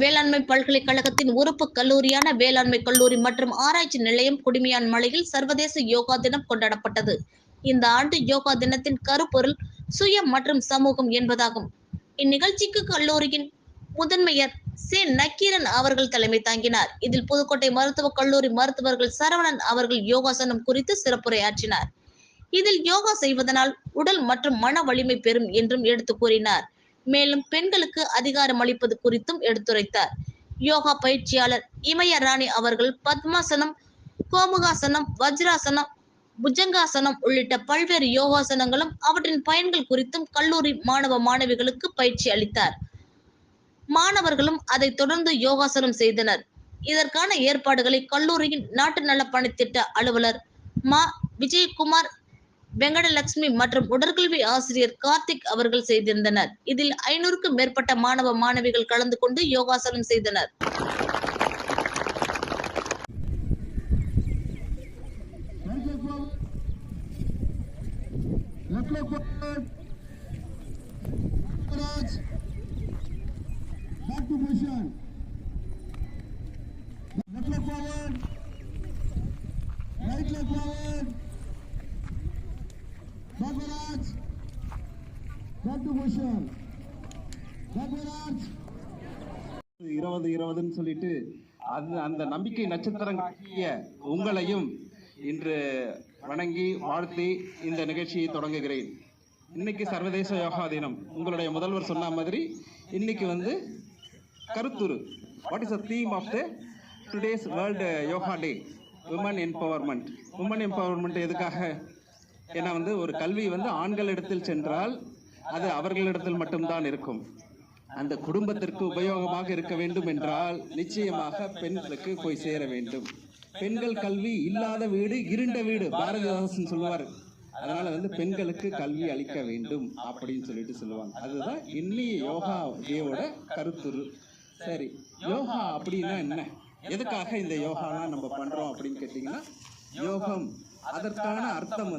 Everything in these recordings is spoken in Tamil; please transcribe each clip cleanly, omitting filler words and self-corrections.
வேளாண்மை பல்கலைக்கழகத்தின் உறுப்பு கல்லூரியான வேளாண்மை கல்லூரி மற்றும் ஆராய்ச்சி நிலையம் குடுமியான் மலையில் சர்வதேச யோகா தினம் கொண்டாடப்பட்டது. இந்த ஆண்டு யோகா தினத்தின் கருப்பொருள் சுயம் மற்றும் சமூகம் என்பதாகும். இந்நிகழ்ச்சிக்கு கல்லூரியின் முதன்மையர் சே நக்கீரன் அவர்கள் தலைமை தாங்கினார். இதில் புதுக்கோட்டை மருத்துவக் கல்லூரி மருத்துவர்கள் சரவணன் அவர்கள் யோகாசனம் குறித்து சிறப்புரையாற்றினார். இதில் யோகா செய்வதனால் உடல் மற்றும் மன வலிமை பெறும் என்றும் எடுத்து கூறினார். மேலும் பெண்களுக்கு அதிகாரம் அளிப்பது குறித்தும் எடுத்துரைத்தார். யோகா பயிற்சியாளர் இமயராணி அவர்கள் பத்மாசனம், கோமுகாசனம், வஜ்ராசனம், புஜங்காசனம் உள்ளிட்ட பல்வேறு யோகாசனங்களும் அவற்றின் பயன்கள் குறித்தும் கல்லூரி மாணவ மாணவிகளுக்கு பயிற்சி அளித்தார். மாணவர்களும் அதை தொடர்ந்து யோகாசனம் செய்தனர். இதற்கான ஏற்பாடுகளை கல்லூரியின் நாட்டு நல பணித்திட்ட அலுவலர் மா விஜயகுமார், வெங்கடலட்சுமி மற்றும் உடற்கல்வி ஆசிரியர் கார்த்திக் அவர்கள் செய்திருந்தனர். இதில் 500க்கும் மேற்பட்ட மாணவ மாணவிகள் கலந்து கொண்டு யோகாசனம் செய்தனர். சொல்லிட்டு அந்த நம்பிக்கை நட்சத்திரம் காட்டிய உங்களையும் இன்று வணங்கி வாழ்த்தி இந்த நிகழ்ச்சியை தொடங்குகிறேன். இன்னைக்கு சர்வதேச யோகா தினம். உங்களுடைய முதல்வர் சொன்ன மாதிரி இன்னைக்கு கருத்துரு what is the theme of the today's world yoga day? Women empowerment. Women empowerment எதுக்காக? ஏன்னா ஒரு கல்வி ஆண்களிடத்தில் சென்றால் அது அவர்களிடத்தில் மட்டும்தான் இருக்கும். அந்த குடும்பத்திற்கு உபயோகமாக இருக்க வேண்டும் என்றால் நிச்சயமாக பெண்களுக்கு போய் சேர வேண்டும். பெண்கள் கல்வி இல்லாத வீடு இருண்ட வீடு, பாரதிதாசன் சொல்லுவார். அதனால பெண்களுக்கு கல்வி அளிக்க வேண்டும் அப்படின்னு சொல்லுவாங்க. அதுதான் இன்னைய யோகா டேவோட கருத்துரு. சரி, யோகா அப்படின்னா என்ன? எதுக்காக இந்த யோகாலாம் நம்ம பண்றோம் அப்படின்னு கேட்டீங்கன்னா, யோகம் அதற்கான அர்த்தம்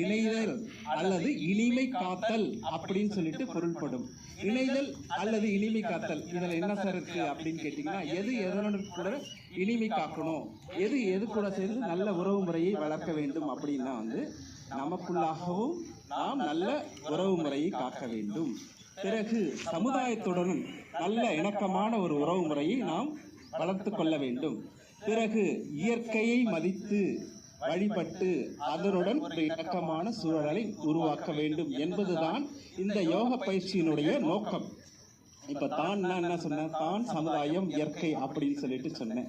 இணைதல் அல்லது இனிமை காத்தல் அப்படின்னு சொல்லிட்டு பொருள்படும். இணைதல் அல்லது இனிமை காத்தல், இதுல என்ன சார் இருக்கு அப்படின்னு கேட்டீங்கன்னா, எது எதனுடன் கூட இனிமை காக்கணும், எது கூட சேர்ந்து நல்ல உறவு முறையை வளர்க்க வேண்டும் அப்படின்னா நமக்குள்ளாகவும் நாம் நல்ல உறவு முறையை காக்க வேண்டும். பிறகு சமுதாயத்துடனும் நல்ல இணக்கமான ஒரு உறவு முறையை நாம் வளர்த்து கொள்ள வேண்டும். பிறகு இயற்கையை மதித்து வழிபட்டு அதனுடன் ஒரு இணக்கமான சூழலை உருவாக்க வேண்டும் என்பதுதான் இந்த யோக பயிற்சியினுடைய நோக்கம். இப்ப தான் நான் என்ன சொன்னேன்? தான், சமுதாயம், இயற்கை அப்படின்னு சொல்லிட்டு சொன்னேன்.